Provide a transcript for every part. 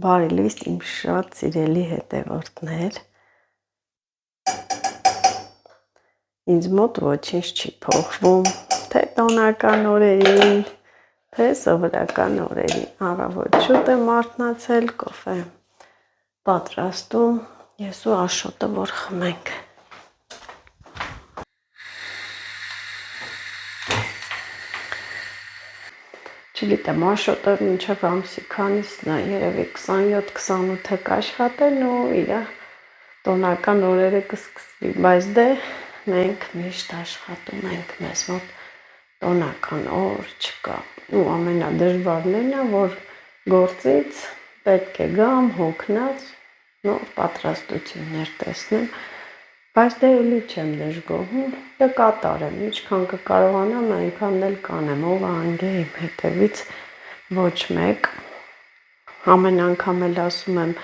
Բարի լույս իմ շատ սիրելի հետևորդներ, ինձ մոտ ոչինչ չի փոխվում, թե տոնական օրերին, թե սովորական օրերին, առավոտ շուտ եմ արթնացել, կոֆե պատրաստում, ես ու Աշոտը որ խմենք։ Չգիտեմ, Աշոտը մինչև ամսի քանիսն է, երևի 27-28-ը կաշխատել ու իր տոնական օրերը կսկսվի, բայց դե մենք միշտ աշխատում ենք, մեզ մոտ տոնական օր չկա ու ամենադժվարն է, որ գործից պետք է գամ, հոգնած, նոր պատրաստություններ տեսնեմ, բայց դե էլի չեմ դժգոհում, կկատարեմ, ինչքան կկարողանամ, այնքան էլ կանեմ, ով անգե իմ հետևից ոչ մեկ, ամեն անգամ էլ ասում եմ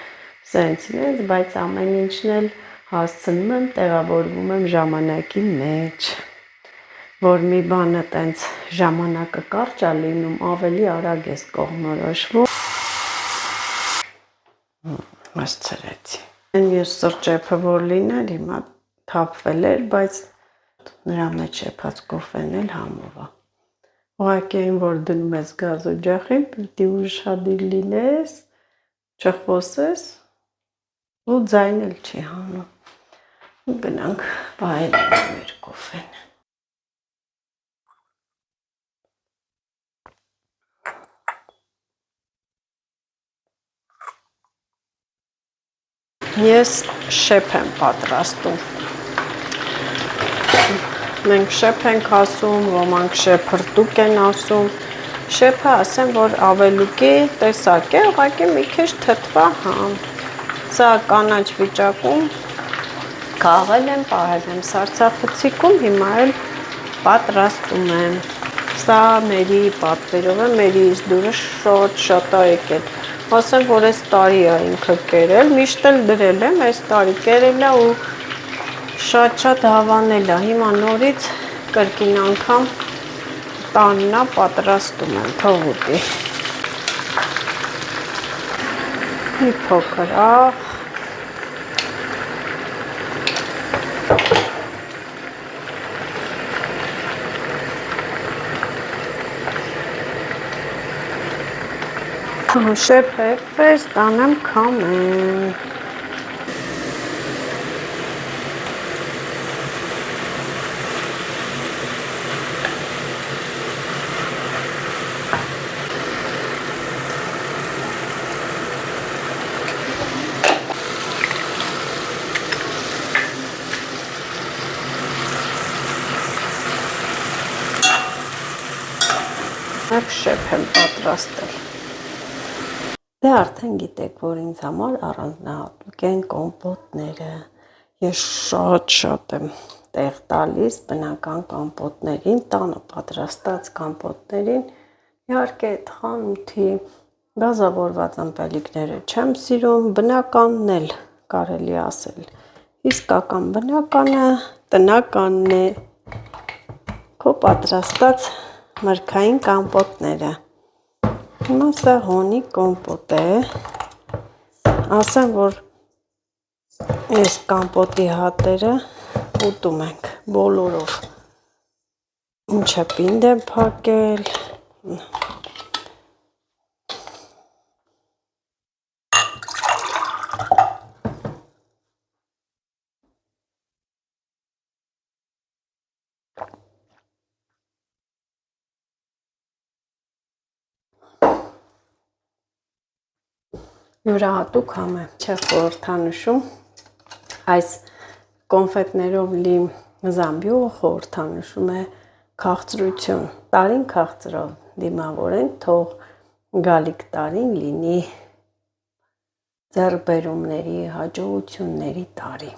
սենց, բայց ամեն ինչն էլ հասցնում եմ, տեղավորվում եմ ժամանակի մեջ, որ մի բանը տենց ժամանակը կարճ է լինում, ավելի արագ ես կողմնորոշվում, հասցրեցի, ես սրճեփը որ լիներ, հիմա թափվել էր, բայց նրա մեջ շեփած կոֆեն էլ համով է, ուղղակի այն, որ դնում ես գազ օջախին, պիտի ուշադիր լինես, չխոսես ու ձայն էլ չի հանում, գնանք պահել մեր կոֆեն։ Ես շեփ եմ պատրաստում, մենք շեփ ենք ասում, ոմանք շեփրտուկ են ասում, շեփը ասեմ, որ ավելուկի տեսակ է, ուղղակի մի քիչ թթվա համ, սա կանաչ վիճակում քաղել եմ, պահել եմ սառցախցիկում, հիմա էլ պատրաստում եմ, սա մերի պատվերով է, մերիից դուրը շատ է եկել, ասեմ, որ այս տարի է ինքը կերել, միշտ էլ դրել եմ, այս տարի կերել է ու շատ հավանել է, հիմա նորից կրկին անգամ տաննա պատրաստում եմ, թող ուտի, մի փոքր աղ, շեփ տանեմ քամեմ, շեփ եմ պատրաստել, դե արդեն գիտեք, որ ինձ համար առանձնահատուկ են կոմպոտները, ես շատ եմ տեղ տալիս բնական կոմպոտներին, տանը պատրաստած կոմպոտներին, իհարկե այդ խանութի գազավորված ըմպելիքները չեմ սիրում, բնականն էլ կարելի ասել, իսկական բնականը տնականն է, քո պատրաստած մրգային կոմպոտները, հիմա սա հոնի կոմպոտ է, ասեմ, որ այս կոմպոտի հատերը ուտում ենք բոլորով, ինչը պինդ եմ փակել, յուրահատուկ համ է, չէ խորհրդանշում, այս կոնֆետներով լի զամբյուղը խորհրդանշում է քաղցրություն, տարին քաղցրով դիմավորեն, թող գալիք տարին լինի ձեռքբերումների, հաջողությունների տարի։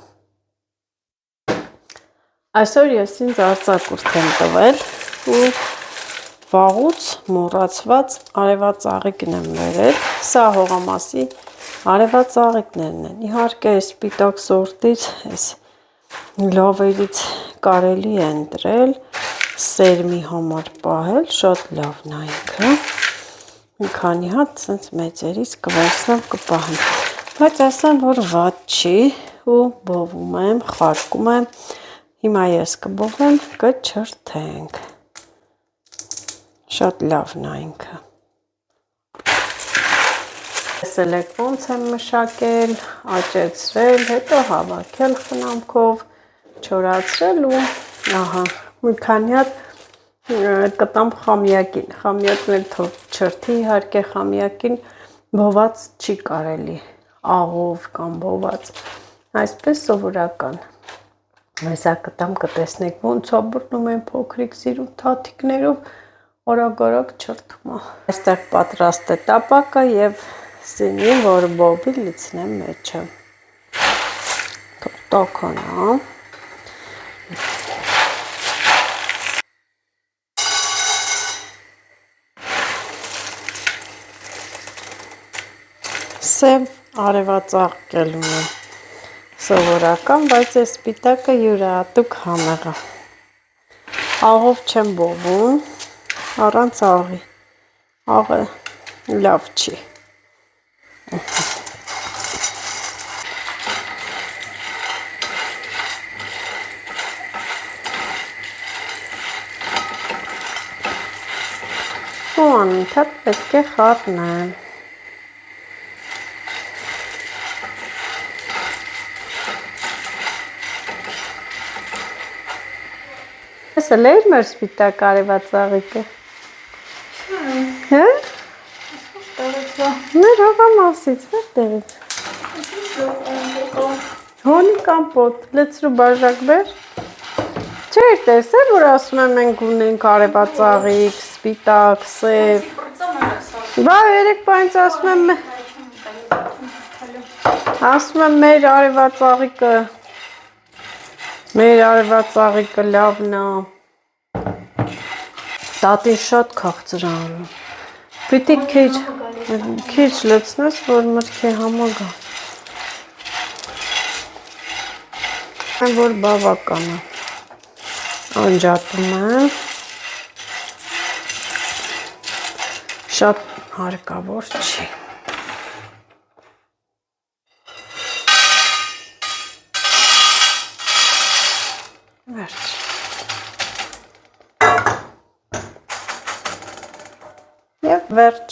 Այսօր ես ինձ արձակուրդ եմ տվել ու վաղուց մոռացված արևածաղիկն եմ բերել, սա հողամասի արևածաղիկներն են, իհարկե սպիտակ սորտից, այս լավերից կարելի է ընտրել, սերմի համար պահել, շատ լավն է ինքը, մի քանի հատ ցած մեծերից կվերցնեմ կպահեմ։ Բայց ասեմ, որ վատ չի ու բովում եմ, խարկում եմ։ Հիմա ես կբովեմ, կչրթենք։ Շատ լավն է ինքը։ Տեսել եք ոնց եմ մշակել, աճեցրել, հետո հավաքել խնամքով, չորացրել ու ահա, մի քանի հատ կտամ խամյակին, խամյակն էլ թող չրթի, իհարկե խամյակին բոված չի կարելի, աղով կամ բոված, այսպես սովորական, այսա կտամ կտեսնեք ոնց աբռնում են փոքրիկ սիրուն թաթիկներով, օրագորակ չրթում է, այստեղ պատրաստ է տապակը և սինին, որ բոբի լցնեմ մեջը, թող տաքանա, սև արևածաղկել ունեմ, սովորական, բայց այս սպիտակը յուրահատուկ համեղ է, աղով չեմ բովում, առանց աղի, աղը լավ չի, ու անընդհատ պետք է խառնեմ, տեսել էիր մեր սպիտակ արևածաղիկը, հա? Մեր հողամասից, որտեղից, հոնի կամպոտ, լցրու բաժակ բեր, չէր տեսել, որ ասում եմ մենք ունենք արևածաղիկ, սպիտակ, սև, բա երեկ պայնց ասում եմ մեր արևածաղիկը լավն է, տատին շատ քաղցր անում, պիտի քիչ լցնես, որ մրգի համագա, որ բավական է, անջատում եմ, շատ հարկավոր չի, վերջ, և վերջ,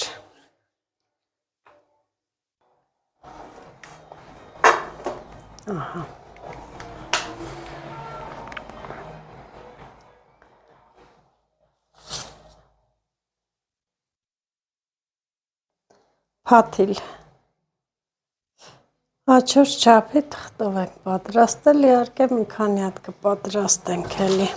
ահա, փաթիլ, հաչորս չափի թղթով ենք պատրաստել, իհարկե մի քանի հատ կպատրաստենք էլի,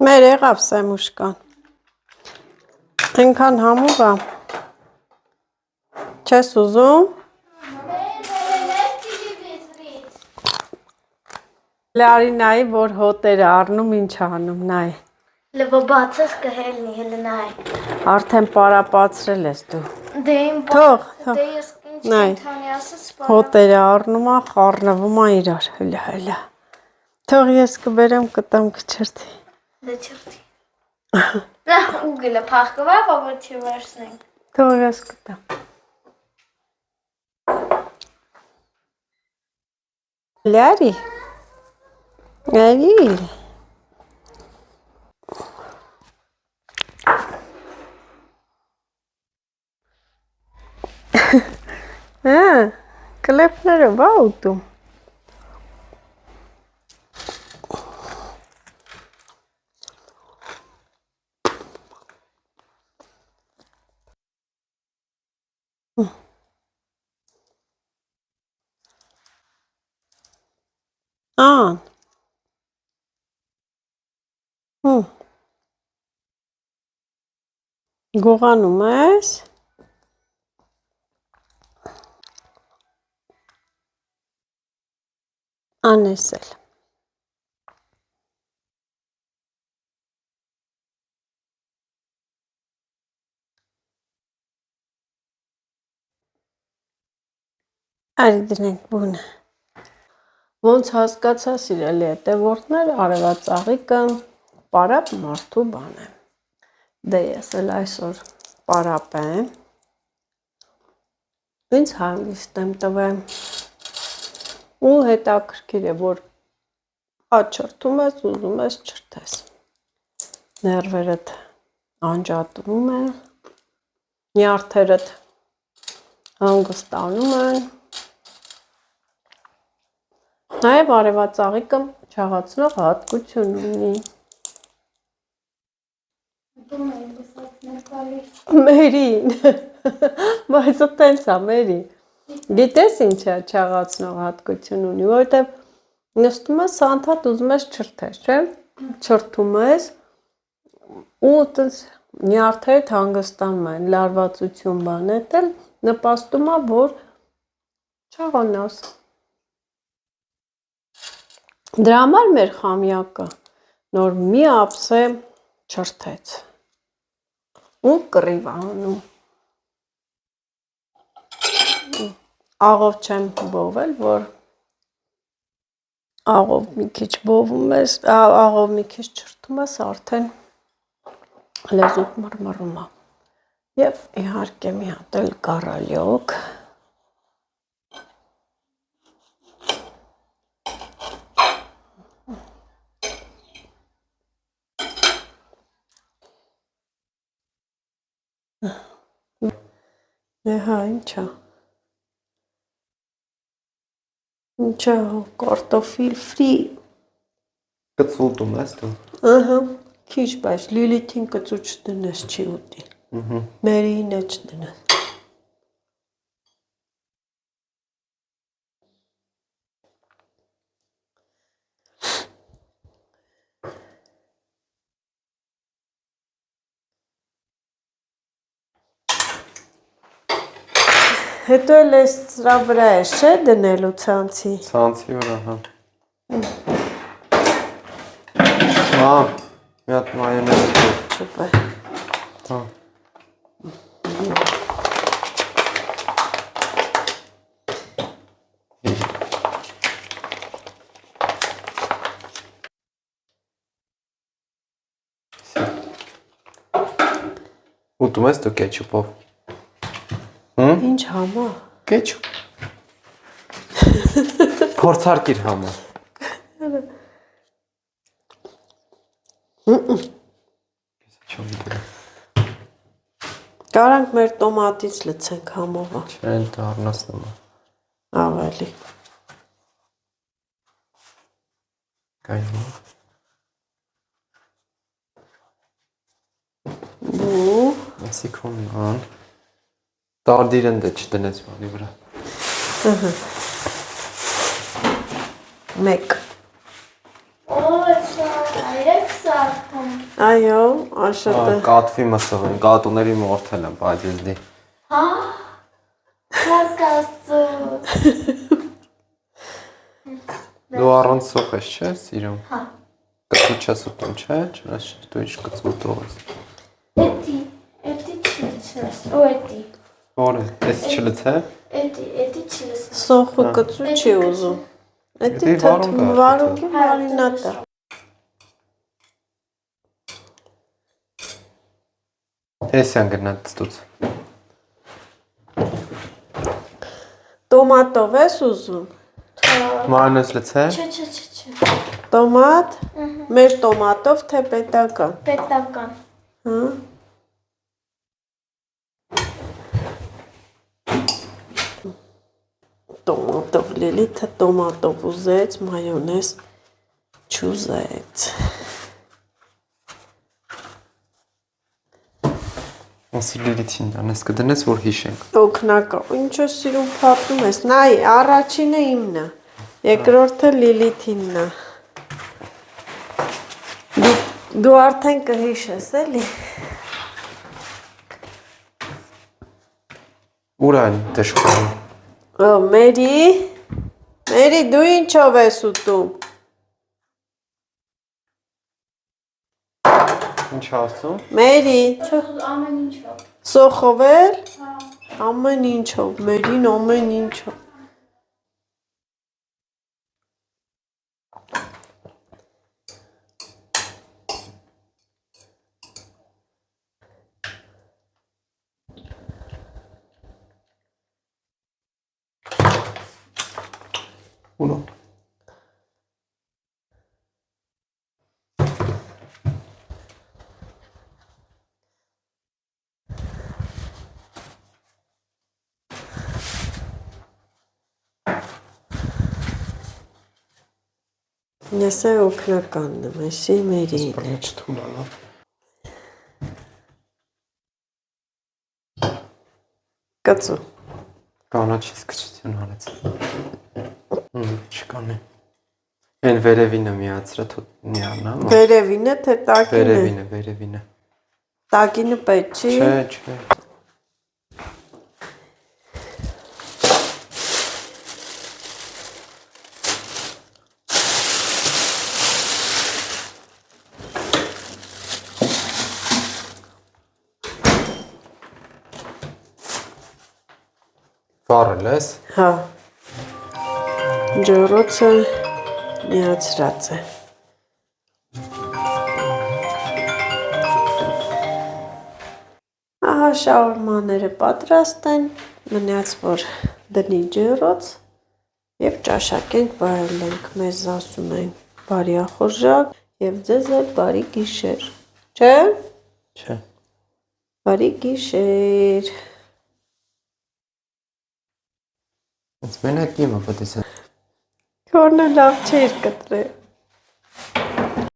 մեր եղավ սեմուշկան, ենքան համուղ է, չես ուզում, լարի նայի, որ հոտ էր առնում, ինչ անում, նայ, լվո բացս կհելնի, հելը նայ, արդեն պարապացրել ես դու, թող, նայ, հոտ էր առնում, խառնվում է իրար, հլա, թող ես կբերեմ կտամ կչրթի, դե չրթի, նա ուգլը պախկվա, որ չվերսնենք, թող ես կտամ, լարի, արի, կլեպներով ա ուտում, ան, գողանում ես, անեսել, արի դնենք բունը, Ոնց հասկացա սիրելի հետևորդներ, արևածաղիկը պարապ մարդու բան է։ Դե ես էլ այսօր պարապ եմ։ Ինձ հանգիստ եմ տվել։ Ու հետաքրքիր է, որ աչրթում ես, ուզում ես չրթես։ Ներվերդ անջատվում են, նյարդերդ հանգստանում են։ Նաև արևածաղիկը չաղացնող հատկություն ունի։ Մերին, բայց տենց է, Մերի։ Գիտես ինչ է չաղացնող հատկություն ունի, որովհետև նստում ես անդադ ուզում ես չրթես, չէ՞։ Չրթում ես ու տենց նյարդերդ հանգստանում են, լարվածություն բան է, դել նպաստում է, որ չաղանաս։ Դրա համար մեր խամյակը նոր մի ափսե չրթեց ու կռիվ անում։ Աղով չեմ բովել, որ աղով մի քիչ բովում ես, աղով մի քիչ չրթում ես, արդեն լեզուդ մռմռում է։ Եվ իհարկե մի հատ էլ գարալյոկ։ Հա, ինչա։ Ինչա, կարտոֆիլ ֆրի։ Կծուտում ես դու։ Ահա, քիչ, բայց Լիլիթին կծու չդնես, չի ուտի։ Մերիին է չդնես։ Հետո էլ ես սրա վրա ես, չէ, դնելու ցանցի։ Ցանցի վրա, հա։ Հա, մի հատ մայոնեզ դու։ Սուպեր։ Հա։ Ուտում ես դու կեչուպով։ Ինչ համա։ Կեչուպ։ Փորձարկիր համար։ Կարանք մեր տոմատից լցենք համովը։ Չեն դառնացնում։ Ավելի։ Կայնի։ Ու Ասիկոնան։ Տարդիրն դե չդնես բանի վրա։ մեկ։ Սա այրեք սարքում։ Այո, աշոտը։ Կատվի մսով են, կատուների մորթել են, բայց ես դի։ Հա։ Կասկածու։ Դու առանց սոխ ես, չէ, սիրում։ Հա։ Կծու չես ուտում, չէ, չնայած դու ինչ կծու ուտող ես։ Էդի չլցնես, ու էդի։ Որ է, ես չլցե։ Էդի չլցնես։ Սոխը կծու չի ուզում։ Էդի վարունգի մարինատը։ Հեսյան գնաց ստուց։ Տոմատով ես ուզում։ Մանես լցե։ Չէ։ Տոմատ։ Մեր տոմատով թե պետական։ Պետական։ Հա։ Տոմատով Լիլիթը տոմատով ուզեց, մայոնեզ չուզեց։ Ասի Լիլիթին դանես կդնես, որ հիշենք։ Օգնական, ինչ ես սիրում փատում ես, նայ, առաջինը իմն է, երկրորդը Լիլիթինն է։ Դու արդեն կհիշես, էլի։ Ուր այն դժվարը։ Մերի, դու ինչով ես ուտում։ Ինչ ասում։ Մերի, Ամեն ինչով։ սոխով էլ։ Ամեն ինչով, Մերին ամեն ինչով։ Uno. Ես է օգնականն եմ, այսի մերին։ Սպրնեչ թուլանա։ Կծու։ Կանաչից քչություն արեց։ Չկանի։ Այն վերևինը միացրա միանա։ Վերևինը թե տակինը։ Վերևինը։ Տակինը պետք չի։ Չէ։ Վառել ես։ Հա։ Ջորոցը միացրած է։ Ահա շաուրմաները պատրաստ են, մնաց որ դնի ջրոց եւ ճաշակենք վայելենք, մեզ ասում են բարի ախորժակ եւ ձեզ էլ բարի գիշեր, չէ՞։ Չէ։ Բարի գիշեր։ It's been a game of this. Քորնը լավ չէր կտրել։